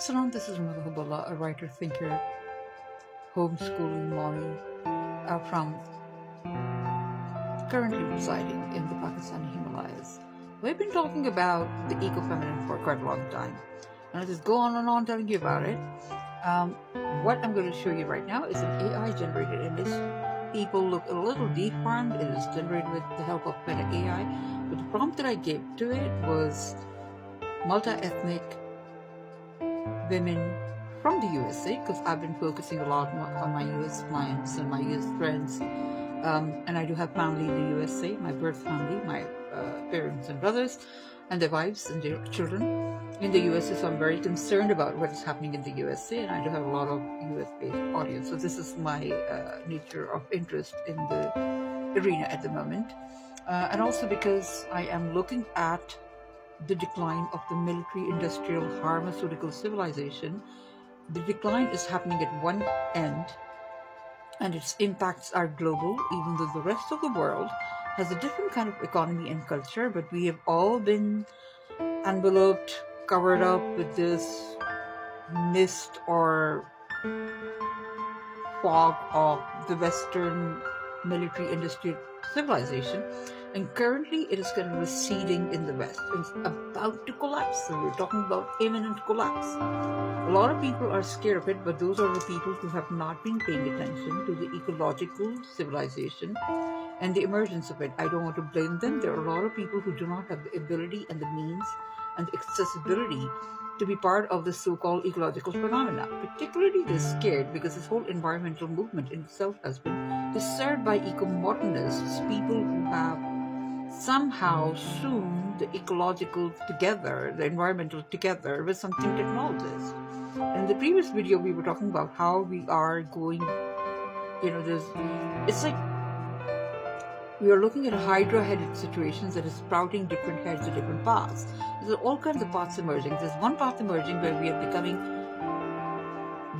Salam, this is Hubb'Allah, a writer, thinker, homeschooling mommy from currently residing in the Pakistani Himalayas. We've been talking about the eco-feminine for quite a long time, and I'll just go on and on telling you about it. What I'm going to show you right now is an AI-generated image. People look a little deformed. It is generated with the help of Meta AI, but the prompt that I gave to it was multi-ethnic women from the USA, because I've been focusing a lot on my US clients and my US friends, and I do have family in the USA, my birth family, my parents and brothers and their wives and their children in the USA, so I'm very concerned about what is happening in the USA, and I do have a lot of US-based audience, so this is my nature of interest in the arena at the moment, and also because I am looking at the decline of the military-industrial pharmaceutical civilization. The decline is happening at one end, and its impacts are global, even though the rest of the world has a different kind of economy and culture, but we have all been enveloped, covered up with this mist or fog of the Western military-industrial civilization, and currently it is kind of receding in the West. It's about to collapse, so we're talking about imminent collapse. A lot of people are scared of it, but those are the people who have not been paying attention to the ecological civilization and the emergence of it. I don't want to blame them. There are a lot of people who do not have the ability and the means and the accessibility to be part of the so-called ecological phenomena. Particularly they're scared because this whole environmental movement in itself has been disturbed by eco-modernists, people who have somehow assumed the ecological together, the environmental together with something technologist. In the previous video, we were talking about how we are going, it's like we are looking at hydra-headed situations that is sprouting different heads at different paths. There's all kinds of paths emerging. There's one path emerging where we are becoming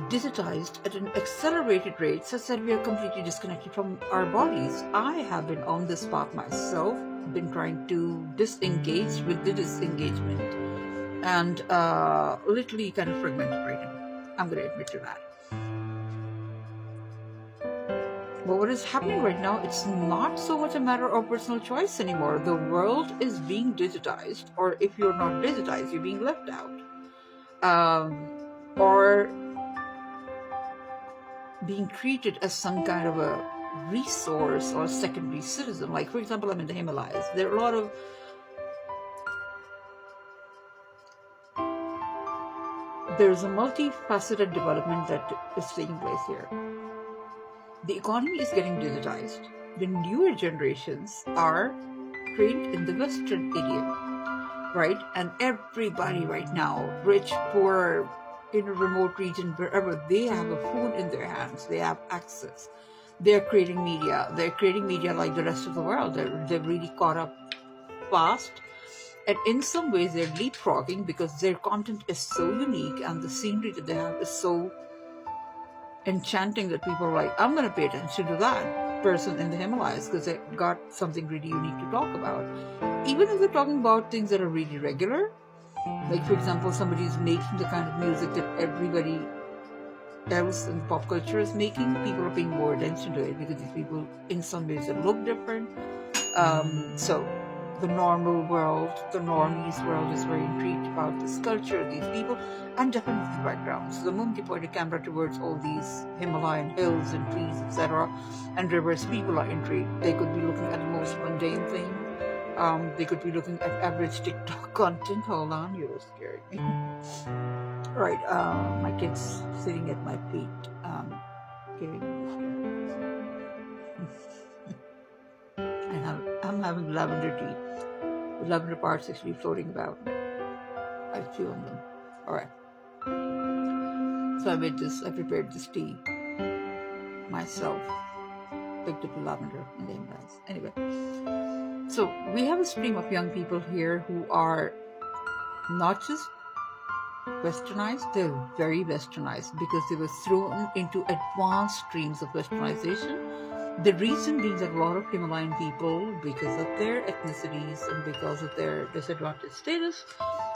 digitized at an accelerated rate such that we are completely disconnected from our bodies. I have been on this path myself, been trying to disengage with the disengagement, and literally kind of fragmented right now. I'm going to admit to that. But what is happening right now, it's not so much a matter of personal choice anymore. The world is being digitized, or if you're not digitized, you're being left out. Or being treated as some kind of a resource or secondary citizen. Like, for example, I'm in the Himalayas. There are a lot of there's a multifaceted development that is taking place here. The economy is getting digitized. The newer generations are trained in the Western idiom, right? And everybody right now, rich, poor, in a remote region, wherever, they have a phone in their hands. They have access. They're creating media. They're creating media like the rest of the world. They're really caught up fast. And in some ways, they're leapfrogging because their content is so unique and the scenery that they have is so enchanting that people are like, I'm going to pay attention to that person in the Himalayas because they got something really unique to talk about. Even if they're talking about things that are really regular, like, for example, somebody is making the kind of music that everybody else in pop culture is making, people are paying more attention to it because these people, in some ways, they look different. So the normal world, the normies world is very intrigued about this culture, these people, and definitely the background. So the moment you point a camera towards all these Himalayan hills and trees, etc., and rivers, people are intrigued. They could be looking at the most mundane thing. They could be looking at average TikTok content. Hold on, you're scaring me. Right, my kid's sitting at my feet, giving me and I'm having lavender tea. The lavender parts actually floating about. I chew on them. Alright. So I prepared this tea myself. Picked up the lavender in the Himalayas. Anyway. So we have a stream of young people here who are not just westernized, they're very westernized because they were thrown into advanced streams of westernization. The reason being that a lot of Himalayan people, because of their ethnicities and because of their disadvantaged status,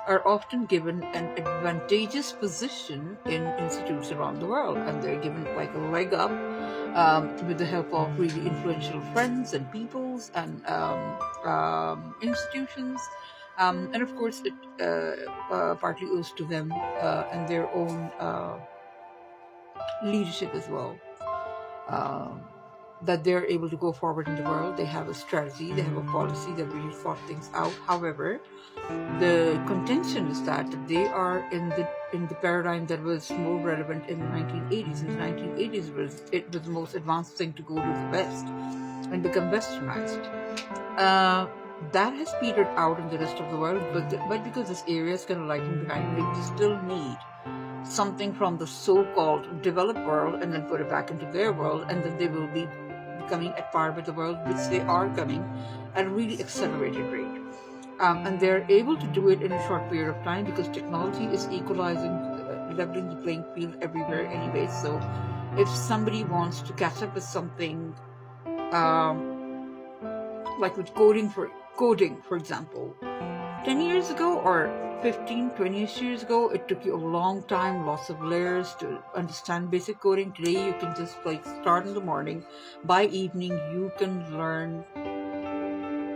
are often given an advantageous position in institutes around the world, and they're given like a leg up with the help of really influential friends and peoples and institutions. And of course, it partly owes to them and their own leadership as well. That they're able to go forward in the world. They have a strategy, they have a policy, they've really thought things out. However, the contention is that they are in the paradigm that was more relevant in the 1980s. In the 1980s, it was the most advanced thing to go to the West and become westernized. That has petered out in the rest of the world, but because this area is kind of lagging behind, they still need something from the so-called developed world and then put it back into their world, and then they will be becoming at par with the world, which they are coming at a really accelerated rate. And they're able to do it in a short period of time because technology is equalizing, leveling the playing field everywhere anyway. So if somebody wants to catch up with something, like with coding, for example, 10 years ago or 15, 20 years ago, it took you a long time, lots of layers to understand basic coding. Today, you can just like start in the morning. By evening, you can learn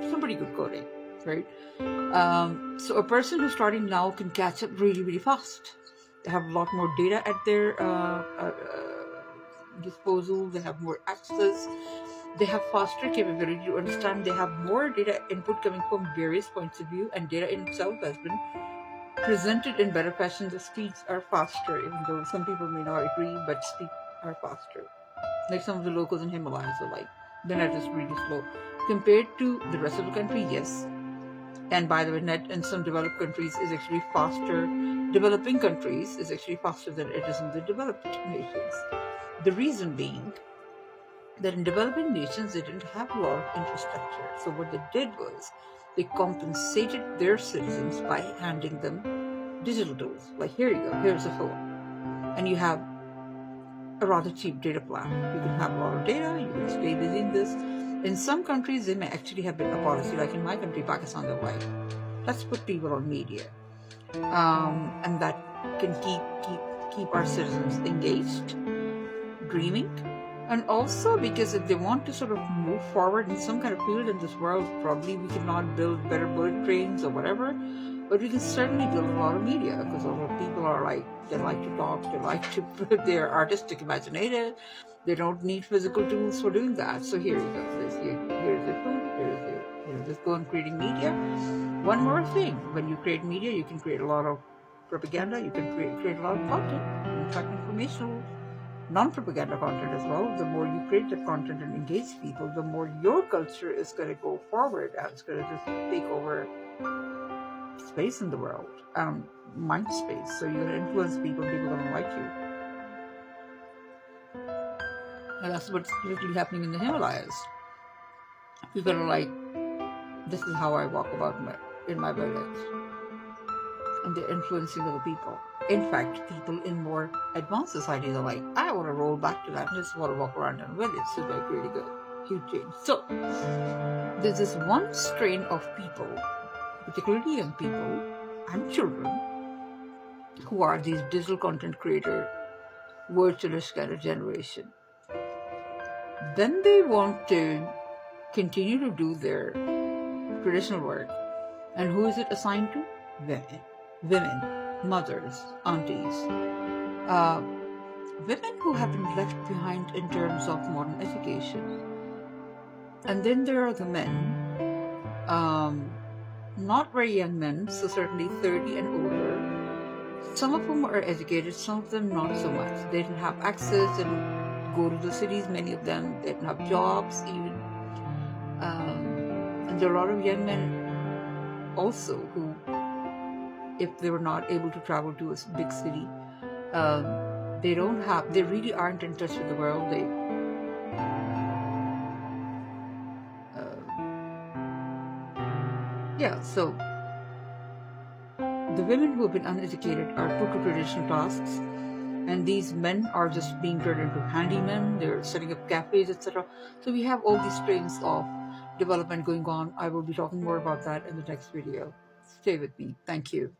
some pretty good coding, right? So a person who's starting now can catch up really, really fast. They have a lot more data at their disposal. They have more access. They have faster capability to understand. They have more data input coming from various points of view, and data in itself has been presented in better fashion. The speeds are faster, even though some people may not agree, but speeds are faster. Like some of the locals in Himalayas are like, the net is really slow. Compared to the rest of the country, yes. And by the way, net in some developed countries is actually faster. Developing countries is actually faster than it is in the developed nations. The reason being that in developing nations, they didn't have a lot of infrastructure. So what they did was they compensated their citizens by handing them digital tools. Like, here you go, here's a phone. And you have a rather cheap data plan. You can have a lot of data, you can stay busy in this. In some countries, there may actually have been a policy, like in my country, Pakistan, they're like, let's put people on media. And that can keep our citizens engaged, dreaming. And also because if they want to sort of move forward in some kind of field in this world, probably we cannot build better bullet trains or whatever, but we can certainly build a lot of media, because a lot of people are like, they like to talk, they like to put their artistic imagination. They don't need physical tools for doing that. So here you go. Here's the food. Just go on creating media. One more thing: when you create media, you can create a lot of propaganda. You can create a lot of content. In fact, informational, non-propaganda content as well. The more you create the content and engage people, the more your culture is going to go forward, and it's going to just take over space in the world, mind space. So you're going to influence people. People are going to like you. And that's what's literally happening in the Himalayas. People are like, this is how I walk about in my village. And they're influencing other people. In fact, people in more advanced societies are like, I want to roll back to that. I just want to walk around in a village. So they're really good. Huge change. So there's this one strain of people, particularly young people and children, who are these digital content creator, virtualist kind of generation. Then they want to continue to do their traditional work. And who is it assigned to? Women, mothers, aunties. Women who have been left behind in terms of modern education. And then there are the men, not very young men, so certainly 30 and older. Some of whom are educated, some of them not so much. They didn't have access, they didn't go to the cities, many of them. They didn't have jobs even. And there are a lot of young men also who, if they were not able to travel to a big city, they really aren't in touch with the world. So the women who have been uneducated are put to traditional tasks, and these men are just being turned into handymen. They're setting up cafes, etc. So we have all these strains of development going on. I will be talking more about that in the next video. Stay with me. Thank you.